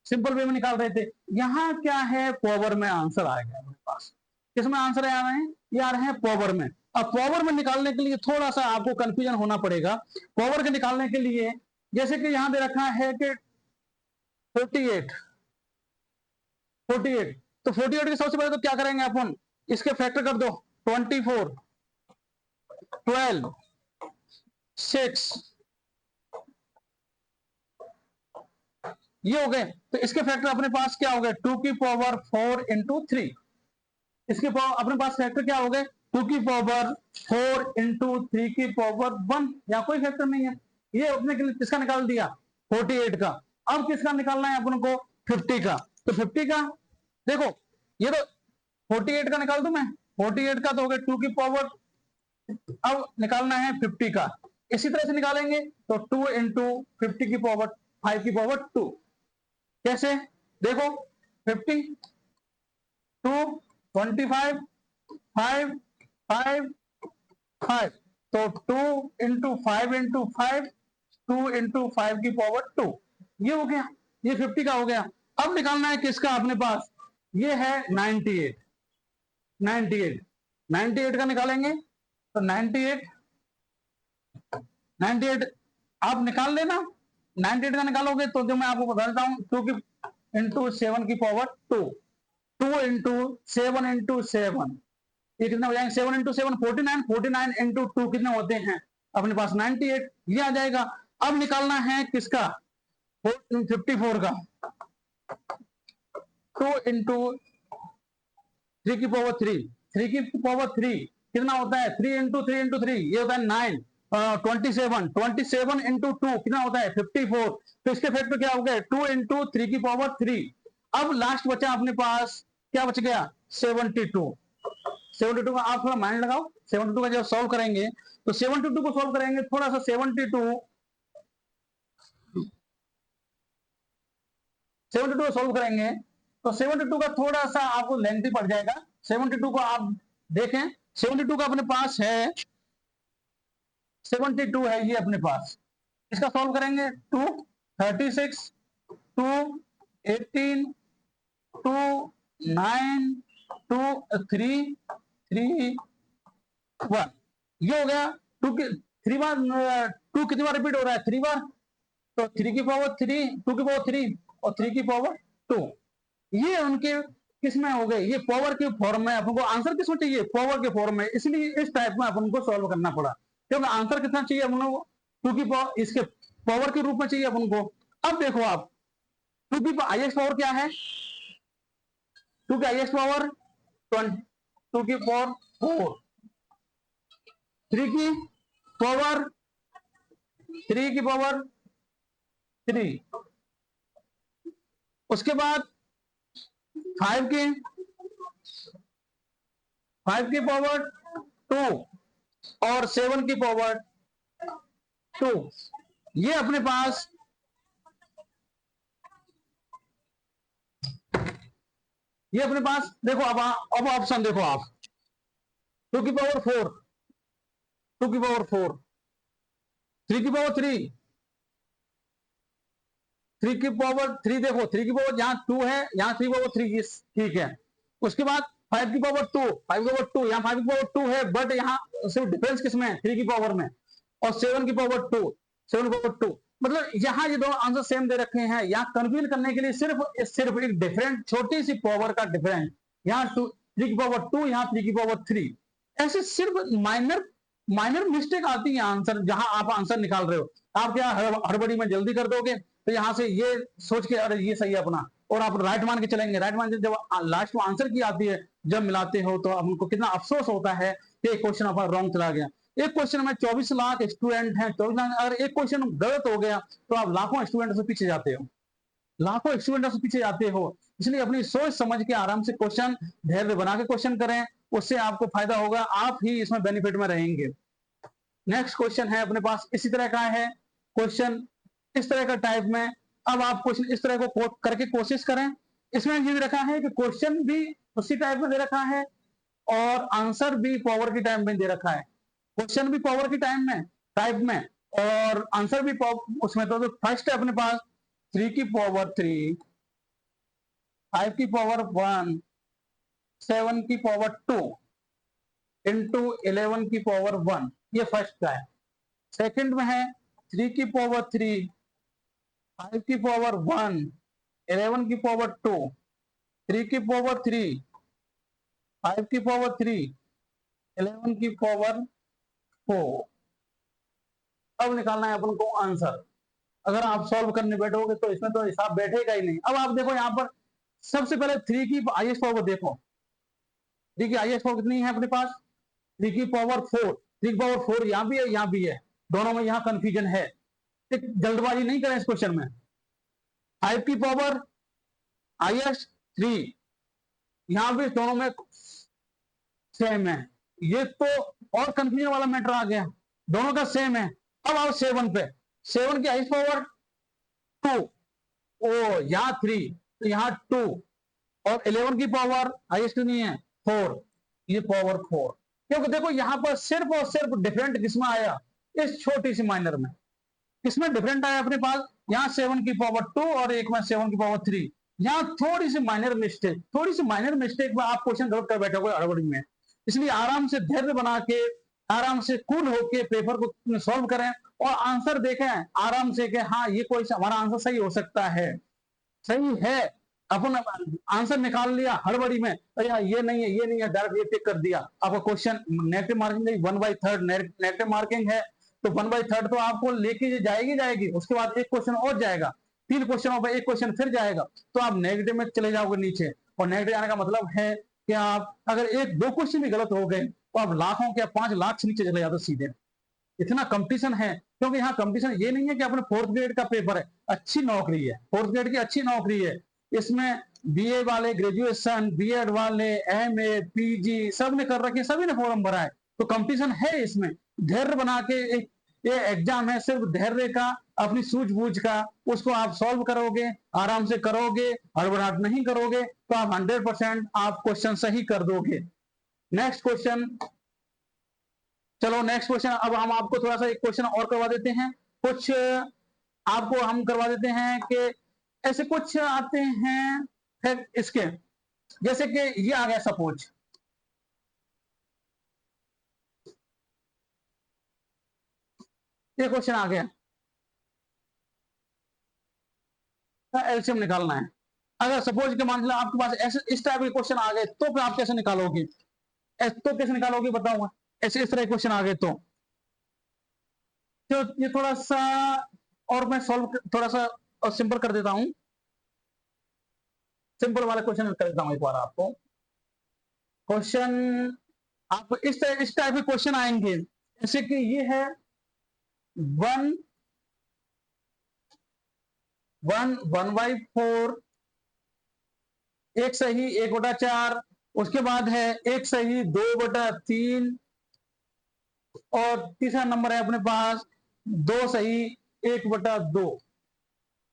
सिंपल वे में निकाल रहे थे, यहाँ क्या है पावर में आंसर आ गया हमारे पास। किसमें आंसर आ रहे हैं, ये आ रहे हैं पावर में। अब पावर में निकालने के लिए थोड़ा सा आपको कंफ्यूजन होना पड़ेगा। पावर के निकालने के लिए जैसे कि यहां दे रखा है कि 48, 48, तो 48 के सबसे पहले तो क्या करेंगे अपन, इसके फैक्टर कर दो 24, 12, 6, ये हो गए। तो इसके फैक्टर अपने पास क्या हो गए 2 की पावर 4 into 3, इसके अपने पास फैक्टर क्या हो गए 2 की पावर 4 into 3 की पावर 1, या कोई फैक्टर नहीं है। ये अपने के लिए किसका निकाल दिया 48 का। अब किसका निकालना है अपन को 50 का, तो 50 का देखो, ये तो 48 का निकाल दूं मैं, 48 का तो हो गया 2 की पावर, अब निकालना है 50 का, इसी तरह से निकालेंगे तो 2 into 50 की पावर 5 की पावर 2, कैसे देखो 50, 2, 25, 5, 5, 5, तो 2 into 5 into 5, 2 into 5 की पावर 2, ये हो गया, ये 50 का हो गया। अब निकालना है किसका अपने पास, ये है 98, 98, 98 का निकालेंगे तो 98, 98 आप निकाल लेना, 98 का निकालोगे तो जो मैं आपको बता देता हूं 2 की इंटू 7 की पावर 2, 2 इंटू 7 इंटू 7, ये कितने हो जाएंगे 7 इंटू 7 49, 49 इंटू 2 कितने होते हैं अपने पास 98, ये आ जाएगा। अब निकालना है किसका, 54 का। 2 इंटू 3 की पावर 3, 3 की पावर 3 कितना होता है, 3 इंटू 3 इंटू 3 ये होता है 9, 27, 27 इंटू 2 कितना होता है 54। तो इसके फैक्टर क्या हो गए, 2 इंटू 3 की पावर 3। अब लास्ट बचा अपने पास, क्या बच गया, 72। 72 का आप थोड़ा माइंड लगाओ, 72 का जब सॉल्व करेंगे तो 72 को सॉल्व करेंगे थोड़ा सा, 72 को सॉल्व करेंगे तो 72 का थोड़ा सा आपको लेंथी पड़ जाएगा। 72 को आप देखें, 72 का अपने पास है, 72 है ये अपने पास, इसका सॉल्व करेंगे 2, 36, 2, 18, 2, 9, 2, 3, 3, 1 ये हो गया। 2 की 3 बार, 2 कितनी बार रिपीट हो रहा है, 3 बार, तो 3 की पावर 3, 2 की पावर 3 और 3 की पावर 2, ये उनके किसमें हो गए, ये पावर के फॉर्म में। अपन को आंसर किसमें चाहिए, पावर के फॉर्म में, इसलिए इस टाइप में अपन को सॉल्व करना पड़ा, क्योंकि आंसर कितना चाहिए अपन को, 2 की पावर, इसके पावर के रूप में चाहिए अपन को। अब देखो आप, 2 की हाईएस्ट पावर क्या है, 2 की हाईएस्ट पावर 20, 2 की पावर 4, 3 की पावर 3 की पावर 3, उसके बाद 5 की पावर 2 और 7 की पावर 2, ये अपने पास, ये अपने पास देखो। अब ऑप्शन देखो आप, 2 की पावर 4, 2 की पावर 4, 3 की पावर 3, 3 की पावर 3 देखो, 3 की पावर यहाँ 2 है, यहाँ 3 पावर 3, ठीक है। उसके बाद 5 की पावर 2, 5 की पावर 2, यहाँ 5 की पावर 2 है, बट यहाँ सिर्फ डिफरेंस किसमें है, 3 की पावर में, और 7 की पावर 2, 7 की पावर 2, मतलब यहाँ ये दोनों आंसर सेम दे रखे हैं। यहाँ कंफ्यूज करने के लिए सिर्फ एक डिफरेंट छोटी सी पावर का डिफरेंस, यहाँ 3 की पावर 2, यहाँ 3 की पावर 3, ऐसे सिर्फ माइनर मिस्टेक आती है आंसर, जहां आप आंसर निकाल रहे हो। आप क्या हड़बड़ी में जल्दी कर दोगे, तो यहां से ये सोच के अरे ये सही है अपना, और आप राइट मान के चलेंगे। राइट मान के जब लास्ट में आंसर की आती है, जब मिलाते हो तो हमको कितना अफसोस होता है कि एक क्वेश्चन अपना रॉन्ग चला गया। एक क्वेश्चन में 24 लाख स्टूडेंट हैं, 24 लाख, अगर एक क्वेश्चन गलत हो गया तो आप लाखों स्टूडेंट से पीछे जाते हो, लाखों स्टूडेंट से पीछे जाते हो। इसलिए अपनी सोच समझ के आराम से क्वेश्चन, धैर्य बना के क्वेश्चन करें, उससे आपको फायदा होगा, आप ही इसमें बेनिफिट में रहेंगे। नेक्स्ट क्वेश्चन है अपने पास, इसी तरह का है क्वेश्चन, इस तरह का टाइप में। अब आप क्वेश्चन इस तरह को करके कोशिश करें। इसमें ये भी रखा है कि क्वेश्चन भी उसी टाइप में दे रखा है और आंसर भी पावर की टाइप में दे रखा है। क्वेश्चन भी पावर की टाइप में और आंसर भी उसमें। तो फर्स्ट है अपने पास 3 की पावर 3, 5 की पावर 1, 7 की पावर 2 इंटू 11 की पावर 1, ये फर्स्ट का है। सेकंड में है 3 की पावर 3, 5 की पावर 1, 11 की पावर 2, 3 की पावर 3, 5 की पावर 3, 11 की पावर 4। अब निकालना है अपन को आंसर। अगर आप सॉल्व करने बैठोगे तो इसमें तो हिसाब बैठेगा ही नहीं। अब आप देखो यहाँ पर सबसे पहले 3 की हाईएस्ट पावर देखो, 3 की हाईएस्ट पावर कितनी है अपने पास, 3 की पावर 4, 3 की पावर 4 यहाँ भी है, यहाँ भी है, दोनों में यहाँ कंफ्यूजन है। जल्दबाजी नहीं करें इस क्वेश्चन में। 5 की पावर हाईएस्ट 3, यहाँ भी दोनों में सेम है, ये तो और कंफ्यूजन वाला मैटर आ गया, दोनों का सेम है। अब आओ 7 पे, 7 की हाईएस्ट पावर 2, ओ यहाँ 3 तो यहाँ 2, और 11 की पावर हाईएस्ट नहीं है 4, ये पावर 4। क्योंकि देखो यहाँ पर सिर्फ और सिर्फ डिफरेंट किसमें आया, इस छोटी सी माइनर में, किसमें डिफरेंट आया अपने पास, यहाँ 7 की पावर 2 और एक में 7 की पावर 3, यहाँ थोड़ी सी माइनर मिस्टेक में आप क्वेश्चन गलत कर बैठोगे हड़बड़ी में। इसलिए आराम से धैर्य बना के, आराम से कूल होके पेपर को सॉल्व करें और आंसर देखें आराम से कि हाँ ये क्वेश्चन हमारा आंसर सही हो सकता है, सही है। अपन आंसर निकाल लिया हड़बड़ी में, अरे यार ये नहीं है, ये नहीं है, डायरेक्ट ये टिक कर दिया, आपका क्वेश्चन नेगेटिव मार्किंग नहीं, 1/3 नेगेटिव मार्किंग है। तो 1/3 तो आपको लेके जाएगी, उसके बाद एक क्वेश्चन और जाएगा, 3 क्वेश्चनों पर एक क्वेश्चन फिर जाएगा, तो आप नेगेटिव में चले जाओगे नीचे। और नेगेटिव आने का मतलब है कि आप अगर 1-2 क्वेश्चन भी गलत हो गए तो आप लाखों के 5 लाख से नीचे चले जाते सीधे। इतना कंपटीशन है, क्योंकि यहाँ कंपटीशन ये नहीं है कि अपने 4th ग्रेड का पेपर है, अच्छी नौकरी है, 4th ग्रेड की अच्छी नौकरी है। इसमें बीए वाले, ग्रेजुएशन, बीएड वाले, एमए, पीजी सब ने कर रखे, सभी ने फॉर्म भरा है, तो कंपटीशन है इसमें। धैर्य बना के एक ये एग्जाम है, सिर्फ धैर्य का, अपनी सूझबूझ का, उसको आप सॉल्व करोगे, आराम से करोगे, हड़बड़ाहट नहीं करोगे, तो आप 100% आप क्वेश्चन सही कर दोगे। नेक्स्ट क्वेश्चन, चलो नेक्स्ट क्वेश्चन। अब हम आपको थोड़ा सा एक क्वेश्चन और करवा देते हैं, कुछ आपको हम करवा देते हैं कि ऐसे कुछ आते हैं इसके, जैसे कि ये आ गया, सपोज ये क्वेश्चन आ गया, एलसीएम निकालना है। अगर सपोज के मान लो आपके पास ऐसे इस टाइप के क्वेश्चन आ गए, तो फिर आप कैसे निकालोगे? तो कैसे निकालोगे बताऊंगा। ऐसे इस तरह के क्वेश्चन आ गए तो ये थोड़ा सा और मैं सॉल्व थोड़ा सा और सिंपल कर देता हूं। सिंपल वाला क्वेश्चन कर देता हूं एक बार आपको। क्वेश्चन आपको इस टाइप के क्वेश्चन आएंगे, जैसे कि ये है 1/4, एक सही 1/4, उसके बाद है एक सही 2/3, और तीसरा नंबर है अपने पास 2 सही 1/2।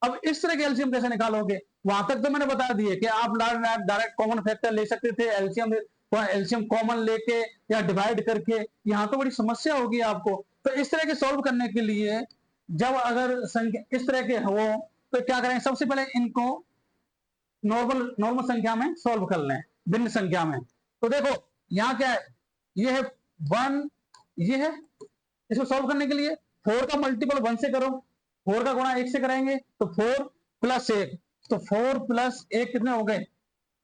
अब इस तरह के एलसीएम कैसे निकालोगे? वहां तक तो मैंने बता दिए कि आप डायरेक्ट कॉमन फैक्टर ले सकते थे, एलसीएम कॉमन लेके या डिवाइड करके। यहां तो बड़ी समस्या होगी आपको। तो इस तरह के सॉल्व करने के लिए जब अगर संख्या इस तरह के हो तो क्या करें, सबसे पहले इनको नॉर्मल संख्या में सॉल्व कर लें, भिन्न संख्या में। तो देखो यहाँ क्या है, ये है 1, ये है। इसको सॉल्व करने के लिए 4 का मल्टीपल 1 से करो, 4 का गुणा 1 से करेंगे तो 4 + 1, तो 4 + 1 कितने हो गए?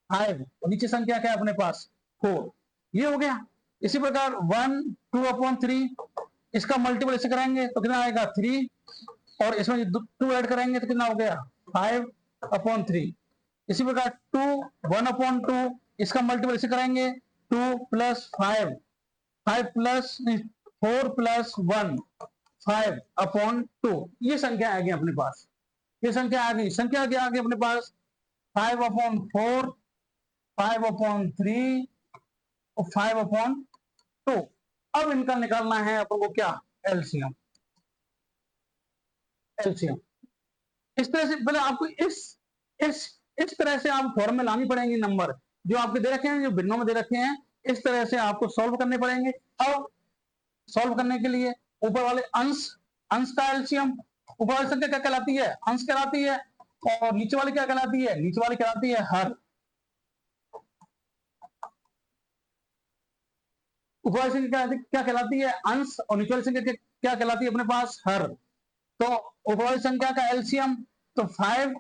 5। और नीचे संख्या क्या है अपने पास? 4। ये हो गया। इसी प्रकार 1 2/3, इसका मल्टीपल इससे करेंगे तो कितना आएगा? 3, और इसमें 2 ऐड करेंगे तो कितना हो गया? 5/3। इसी प्रकार 2 1/2, इसका मल्टीपल इससे करेंगे 2 + 5, 5 + 4 + 1, 5/2। ये संख्या आ गई अपने पास, ये संख्या आ गई। संख्या क्या आ गई अपने पास? 5/4, 5/3 और 5/2। अब इनका निकालना है अपन को क्या? एलसीएम। एलसीएम इस तरह से पहले आपको इस इस तरह से आप फॉर्म में लानी पड़ेंगे नंबर जो आपके दे रखे हैं, जो भिन्नों में दे रखे हैं, इस तरह से आपको सॉल्व करने पड़ेंगे। अब सॉल्व करने के लिए ऊपर वाले अंश का एलसीएम, ऊपर वाली संख्या क्या कहलाती है? अंश कहलाती है। और नीचे वाली क्या कहलाती है? नीचे वाली कहलाती है हर। ऊपर वाली संख्या क्या कहलाती है? अंश। और नीचे वाली संख्या क्या कहलाती है अपने पास? हर। तो ऊपर वाली संख्या का एलसीएम तो 5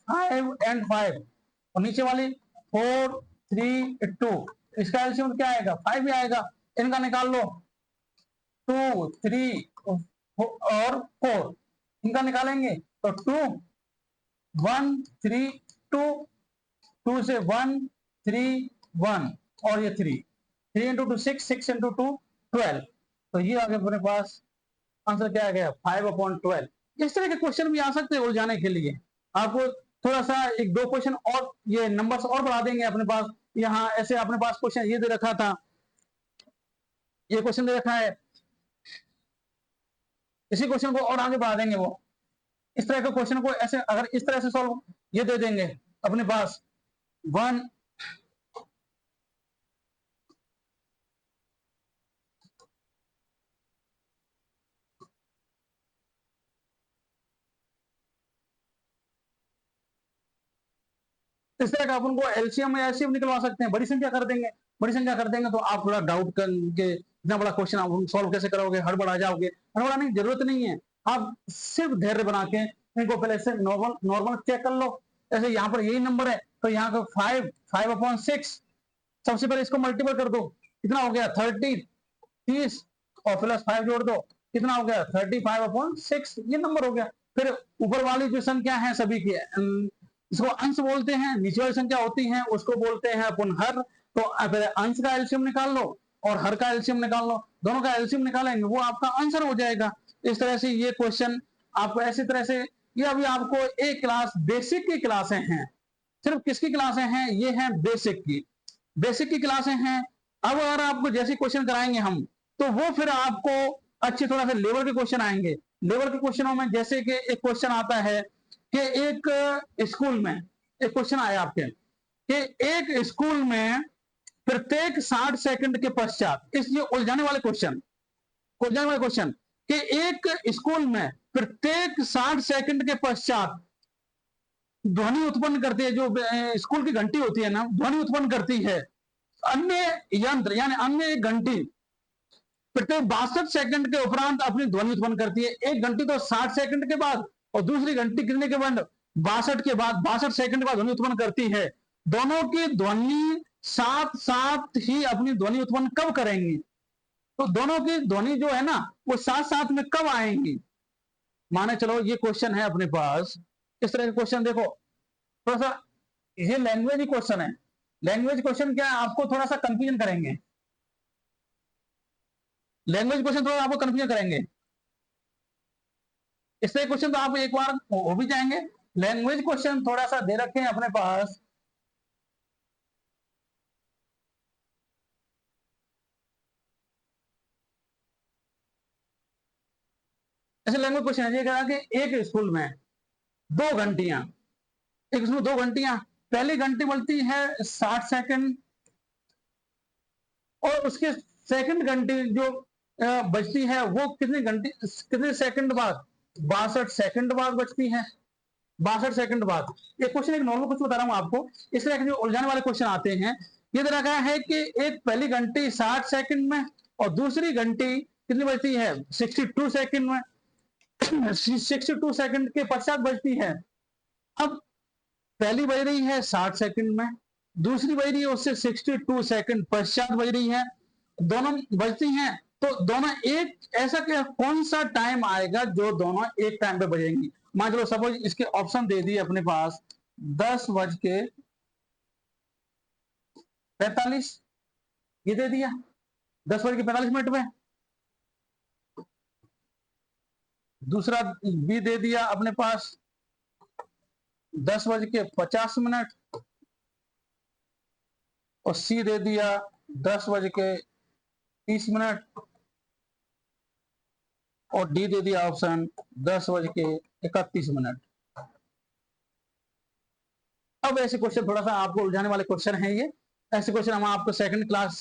5 एंड 5, और नीचे वाली 4 3 2, इसका एलसीएम क्या आएगा? 5 भी आएगा। इनका निकाल लो, 2 3 और 4, इनका निकालेंगे तो 2 1 3 2, 2 से 1 3 1, और ये 3 × 2 6, 6 × 2 12। तो ये आ गया अपने पास आंसर क्या आ गया? 5/12। इस तरह के क्वेश्चन भी आ सकते हैं उलझाने के लिए। आपको थोड़ा सा 1-2 क्वेश्चन और ये नंबर्स और बढ़ा देंगे अपने पास। यहाँ ऐसे अपने पास क्वेश्चन ये दे रखा था, ये क्वेश्चन दे रखा है, इसी क्वेश्चन को और आगे बढ़ा देंगे। वो इस तरह के क्वेश्चन को ऐसे अगर इस तरह से सॉल्व ये दे देंगे अपने पास 1 इस तरह का अपन को एलसीएम या एलसीएम निकलवा सकते हैं। बड़ी संख्या कर देंगे, बड़ी संख्या कर देंगे तो आप थोड़ा डाउट करके इतना बड़ा क्वेश्चन आप सॉल्व कैसे करोगे, हड़बड़ा जाओगे। हड़बड़ाने की जरूरत नहीं है, आप सिर्फ धैर्य बना के इनको पहले से नॉर्मल नॉर्मल चेक कर लो। जैसे यहाँ पर यही नंबर है तो यहाँ का 5/6, सबसे पहले इसको मल्टीपल कर दो, कितना हो गया? 30 और +5 जोड़ दो, कितना हो गया 35/6, ये नंबर हो गया। फिर ऊपर वाली जो संख्या है सभी की इसको अंश बोलते हैं, नीचे वाली संख्या होती है उसको बोलते हैं अपन हर। तो अंश का एलसीएम निकाल लो और हर का एलसीएम निकाल लो, दोनों का एलसीएम निकालेंगे वो आपका आंसर हो जाएगा। इस तरह से ये क्वेश्चन आपको ऐसी तरह से, ये अभी आपको एक क्लास बेसिक की क्लासें हैं, सिर्फ किसकी क्लासें हैं, ये हैं बेसिक की, बेसिक की क्लासें हैं। अब अगर आपको जैसे क्वेश्चन कराएंगे हम, तो वो फिर आपको अच्छे थोड़ा सा लेवल के क्वेश्चन आएंगे। लेवल के क्वेश्चनों में जैसे कि एक क्वेश्चन आता है कि एक स्कूल में, एक क्वेश्चन आया आपके कि एक स्कूल में प्रत्येक 60 सेकंड के पश्चात, इस ये उलझाने वाले क्वेश्चन, उलझाने वाले क्वेश्चन कि एक स्कूल में प्रत्येक 60 सेकंड के पश्चात ध्वनि उत्पन्न करती है, जो स्कूल की घंटी होती है ना, ध्वनि उत्पन्न करती है अन्य यंत्र यानी अन्य एक घंटी प्रत्येक 62 सेकंड के उपरांत अपनी ध्वनि उत्पन्न करती है। एक घंटी तो 60 सेकंड के बाद और दूसरी घंटी कितने के बाद 62 के बाद, 62 सेकंड के बाद ध्वनि उत्पन्न करती है। दोनों की ध्वनि साथ साथ ही अपनी ध्वनि उत्पन्न कब करेंगी, तो दोनों की ध्वनि जो है ना वो साथ साथ में कब आएंगी। माने चलो ये क्वेश्चन है अपने पास, इस तरह का क्वेश्चन देखो, थोड़ा सा ये लैंग्वेज क्वेश्चन है। लैंग्वेज क्वेश्चन क्या है, आपको थोड़ा सा कंफ्यूजन करेंगे, लैंग्वेज क्वेश्चन थोड़ा आपको कंफ्यूजन करेंगे। इस तरह क्वेश्चन तो आप एक बार हो भी जाएंगे। लैंग्वेज क्वेश्चन थोड़ा सा दे रखे हैं अपने पास, ऐसे लैंग्वेज क्वेश्चन है, ये कहा कि एक स्कूल में 2 घंटियां, एक स्कूल में 2 घंटियां, पहली घंटी बोलती है 60 सेकंड और उसके सेकंड घंटी जो बजती है वो कितने घंटे, कितने सेकंड बाद, 62 सेकंड बाद बजती है, 62 सेकंड बाद। ये क्वेश्चन एक नॉर्मल कुछ बता रहा हूं आपको। इस तरह के जो उलझाने वाले क्वेश्चन आते हैं, ये तरह का है कि एक पहली घंटी 60 सेकंड में और दूसरी घंटी कितनी बजती है 62 सेकंड में, 62 सेकंड के पश्चात बजती है। अब पहली बज रही है 60 सेकंड में, दूसरी बज रही है उससे 62 सेकंड पश्चात बज रही है, दोनों बजती हैं तो दोनों एक, ऐसा क्या कौन सा टाइम आएगा जो दोनों एक टाइम पे बजेंगी। मान लो सपोज इसके ऑप्शन दे दिए अपने पास 10:45, ये दे दिया 10:45 में। दूसरा बी दे दिया अपने पास 10:50 और सी दे दिया 10:30 और डी दे दिया ऑप्शन 10:31। अब ऐसे क्वेश्चन थोड़ा सा आपको उलझाने वाले क्वेश्चन हैं ये, ऐसे क्वेश्चन हम आपको सेकंड क्लास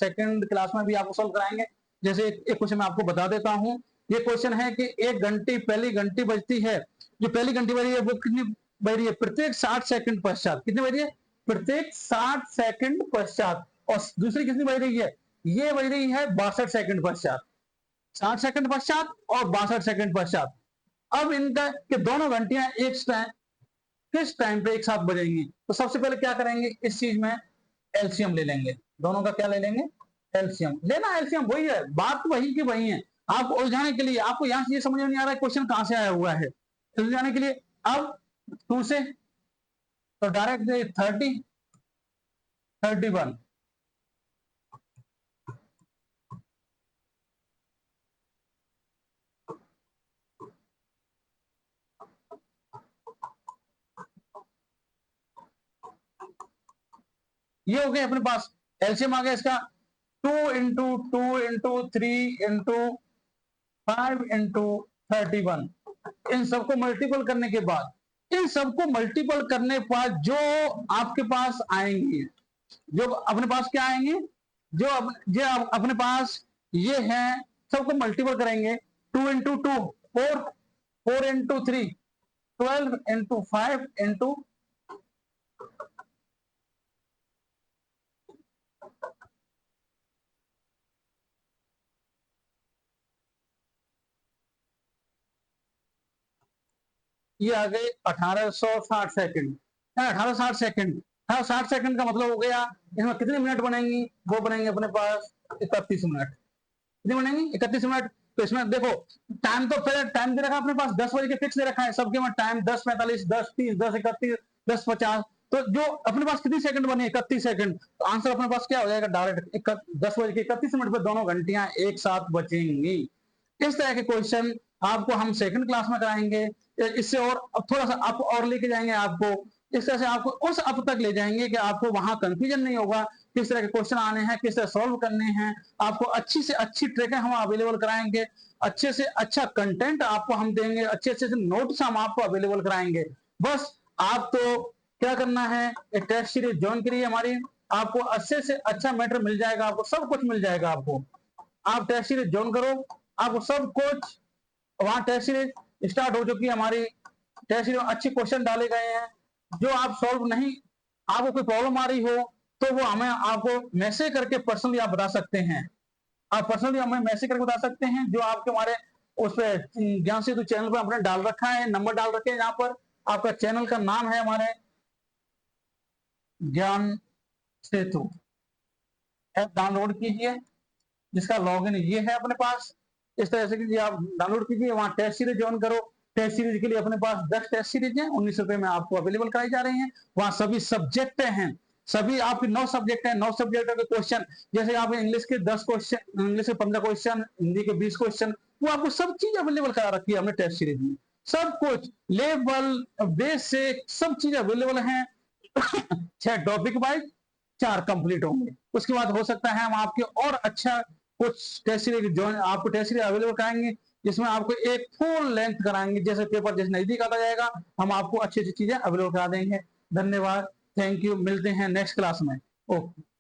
में भी आपको सॉल्व कराएंगे। जैसे एक क्वेश्चन मैं आपको बता देता हूं, ये क्वेश्चन है कि एक घंटी, पहली घंटी बजती है, जो पहली घंटी बज रही है वो कितनी बज रही है प्रत्येक 60 सेकंड पश्चात, कितनी बज रही है प्रत्येक 60 सेकंड पश्चात, और दूसरी कितनी बज रही है, ये बज रही है 62 सेकंड पश्चात, 60 सेकंड पश्चात और 62 सेकंड पश्चात। अब इनका कि दोनों घंटियां एक टाइम किस टाइम पे एक साथ बजेंगी, तो सबसे पहले क्या करेंगे, इस चीज में एलसीएम ले लेंगे, दोनों का क्या ले लेंगे, एलसीएम लेना। एलसीएम वही है, बात वही की वही है, आपको उलझाने के लिए, आपको यहां से ये समझ में नहीं आ रहा है क्वेश्चन कहां से आया हुआ है, उलझाने के लिए। अब 2 से तो डायरेक्ट 30, 31, ये हो गया अपने पास, एलसीएम आ गया इसका 2 × 2 × 3 × 5 × 31। इन सबको मल्टीपल करने के बाद, इन सबको मल्टीपल करने पर जो आपके पास आएंगे, जो अपने पास क्या आएंगे, जो अपने पास ये है, सबको मल्टीपल करेंगे 2 × 2 4, 4 × 3 12 × 5 × ये आ गए 1860 सेकंड, 1860 सेकंड, 1860 सेकंड का मतलब हो गया इसमें कितने मिनट बनेंगी, वो बनेंगे अपने पास 31 मिनट, कितने बनेंगी 31 मिनट। तो इसमें देखो टाइम तो पहले टाइम दे रखा है अपने पास 10 बजे के फिक्स दे रखा है सबके में टाइम 10:45 10:30 10:31 10:50 तो जो अपने पास कितनी सेकंड बनी 31 सेकंड तो आंसर अपने पास क्या हो जाएगा डायरेक्ट 10 बजे के 31 मिनट पे दोनों घंटियां एक साथ बचेंगी। इस तरह के क्वेश्चन आपको हम सेकंड क्लास में कराएंगे इससे और थोड़ा सा अप और लेके जाएंगे आपको इस तरह से आपको उस अप तक ले जाएंगे कि आपको वहां कंफ्यूजन नहीं होगा किस तरह के क्वेश्चन आने हैं किस तरह सॉल्व करने हैं आपको अच्छी से अच्छी ट्रिकें हम अवेलेबल कराएंगे अच्छे से अच्छा कंटेंट आपको हम देंगे अच्छे अच्छे से नोट्स हम आपको अवेलेबल कराएंगे बस आप तो क्या करना है एक टेस्ट सीरीज ज्वाइन करिए हमारी आपको अच्छे से अच्छा मैटर मिल जाएगा आपको सब कुछ मिल जाएगा आपको आप टेस्ट सीरीज ज्वाइन करो आपको सब कुछ वहां टेस्ट सीरीज स्टार्ट हो चुकी है हमारी टेस्ट सीरीज में अच्छे क्वेश्चन डाले गए हैं जो आप सॉल्व नहीं आपको कोई प्रॉब्लम आ रही हो तो वो हमें आपको मैसेज करके पर्सनली आप बता सकते हैं आप पर्सनली हमें मैसेज करके बता सकते हैं जो आपके हमारे उस पर ज्ञान सेतु चैनल पर आपने डाल रखा है नंबर डाल रखे हैं यहाँ पर आपका चैनल का नाम है हमारे ज्ञान सेतु ऐप डाउनलोड कीजिए जिसका लॉगिन ये है अपने पास इस तरह से कीजिए आप डाउनलोड कीजिए वहां टेस्ट सीरीज ज्वाइन करो टेस्ट सीरीज के लिए अपने पास 10 टेस्ट सीरीज हैं 19 रुपए में आपको अवेलेबल कराई जा रही हैं वहां सभी सब्जेक्ट हैं सभी आपके 9 सब्जेक्ट हैं 9 सब्जेक्ट के क्वेश्चन जैसे आप इंग्लिश के 10 क्वेश्चन इंग्लिश के 15 क्वेश्चन हिंदी के 20 क्वेश्चन वो आपको सब चीज अवेलेबल करा रखी है हमने टेस्ट सीरीज में सब कुछ लेवल बेसिक सब चीज अवेलेबल है 6 टॉपिक वाइज 4 कंप्लीट होंगे उसके बाद हो सकता है हम आपके और अच्छा कुछ टेस्ट सीरीज जो आपको टेस्ट सीरीज अवेलेबल कराएंगे जिसमें आपको एक फुल लेंथ कराएंगे जैसे पेपर जैसे नजदीक आता जाएगा हम आपको अच्छी अच्छी चीजें अवेलेबल करा देंगे धन्यवाद थैंक यू मिलते हैं नेक्स्ट क्लास में ओके